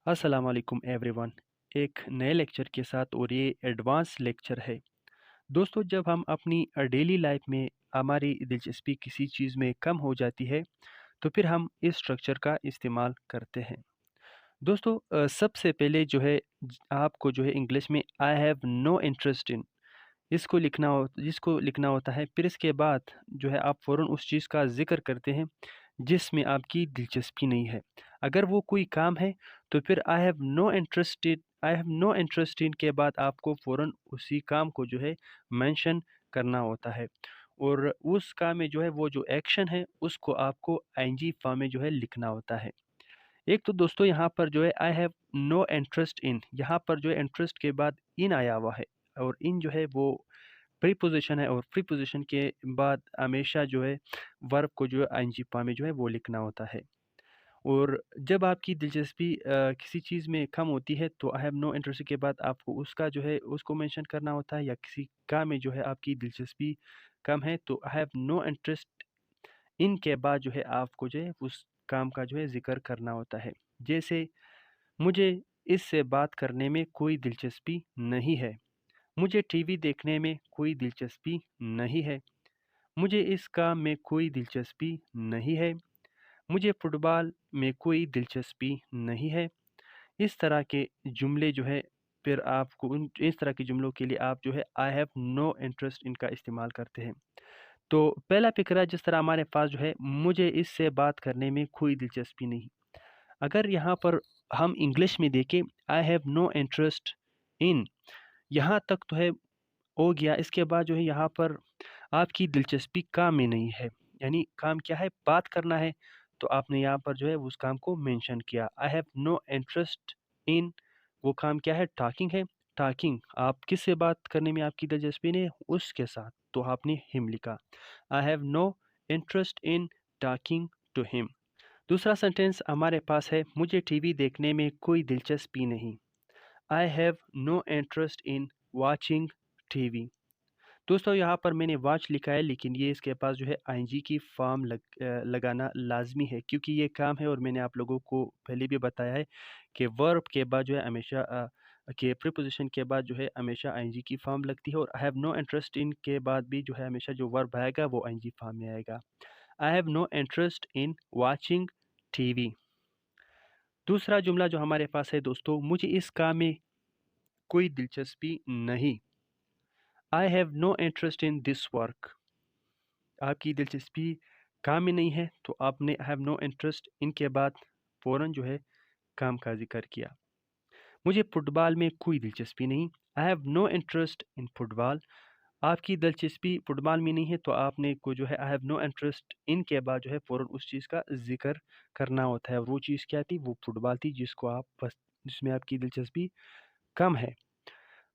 अस्सलाम वालेकुम एवरीवन। एक नए लेक्चर के साथ और ये एडवांस लेक्चर है। दोस्तों, जब हम अपनी डेली लाइफ में हमारी दिलचस्पी किसी चीज़ में कम हो जाती है तो फिर हम इस स्ट्रक्चर का इस्तेमाल करते हैं। दोस्तों, सबसे पहले जो है आपको जो है इंग्लिश में I have no interest in जिसको लिखना होता है। फिर इसके बाद जो है आप फ़ौरन उस चीज़ का ज़िक्र करते हैं जिसमें आपकी दिलचस्पी नहीं है। अगर वो कोई काम है तो फिर I have no interest in के बाद आपको फ़ौरन उसी काम को जो है मेंशन करना होता है। और उस काम में जो है वो जो एक्शन है उसको आपको आईएनजी फॉर्म में जो है लिखना होता है। एक तो दोस्तों यहाँ पर जो है I have no interest in, यहाँ पर जो है इंटरेस्ट के बाद इन आया हुआ है और इन जो है वो प्रीपोजिशन है और प्रीपोजिशन के बाद हमेशा जो है वर्ब को जो है आईएनजी फॉर्म में जो है वो लिखना होता है। और जब आपकी दिलचस्पी किसी चीज़ में कम होती है तो आई हैव नो इंटरेस्ट के बाद आपको उसका जो है उसको मेंशन करना होता है, या किसी काम में जो है आपकी दिलचस्पी कम है तो I have no interest in के बाद जो है आपको जो है उस काम का जो है ज़िक्र करना होता है। जैसे मुझे इससे बात करने में कोई दिलचस्पी नहीं है, मुझे टीवी देखने में कोई दिलचस्पी नहीं है, मुझे इस काम में कोई दिलचस्पी नहीं है, मुझे फुटबॉल में कोई दिलचस्पी नहीं है। इस तरह के जुमले जो है फिर आपको उन इस तरह के जुमलों के लिए आप जो है आई हैव नो इंटरेस्ट इनका इस्तेमाल करते हैं। तो पहला फ़िक्रा जिस तरह हमारे पास जो है मुझे इससे बात करने में कोई दिलचस्पी नहीं। अगर यहाँ पर हम इंग्लिश में देखें I have no interest in, यहाँ तक तो है हो गया। इसके बाद जो है यहाँ पर आपकी दिलचस्पी काम में नहीं है, यानी काम क्या है, बात करना है। तो आपने यहाँ पर जो है उस काम को मेंशन किया। I have no interest in, वो काम क्या है, टॉकिंग है। टॉकिंग, आप किससे बात करने में आपकी दिलचस्पी नहीं है, उसके साथ, तो आपने हिम लिखा। I have no interest in talking to him. दूसरा सेंटेंस हमारे पास है मुझे टीवी देखने में कोई दिलचस्पी नहीं। I have no interest in watching TV. दोस्तों, यहाँ पर मैंने वॉच लिखा है लेकिन ये इसके पास जो है आईएनजी की फॉर्म लगाना लाजमी है, क्योंकि ये काम है और मैंने आप लोगों को पहले भी बताया है कि वर्ब के बाद जो है हमेशा के प्रीपोजिशन के बाद जो है हमेशा आईएनजी की फॉर्म लगती है, और I have no interest in के बाद भी जो है हमेशा जो वर्ब आएगा वो आईएनजी फॉर्म में आएगा। I have no interest in watching TV. दूसरा जुमला जो हमारे पास है दोस्तों, मुझे इस काम में कोई दिलचस्पी नहीं। I have no interest in this work. आपकी दिलचस्पी काम में नहीं है तो आपने हैव नो इंटरेस्ट इनके बाद फ़ौरन जो है काम का ज़िक्र किया। मुझे फुटबॉल में कोई दिलचस्पी नहीं। I have no interest in football. आपकी दिलचस्पी फुटबॉल में नहीं है तो आपने को जो है I have no interest in के बाद जो है फ़ौरन उस चीज़ का ज़िक्र करना होता है, और वो चीज़ क्या थी, वो फुटबॉल थी जिसको आप बस जिसमें आपकी दिलचस्पी कम है।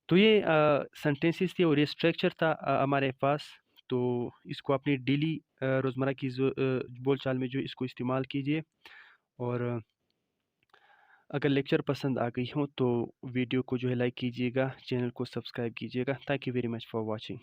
तो ये सेंटेंसेस थे और ये स्ट्रक्चर था हमारे पास। तो इसको अपनी डेली रोज़मर्रा की बोलचाल में जो इसको इस्तेमाल कीजिए। और अगर लेक्चर पसंद आ गई हो तो वीडियो को जो है लाइक कीजिएगा, चैनल को सब्सक्राइब कीजिएगा। Thank you very much for watching.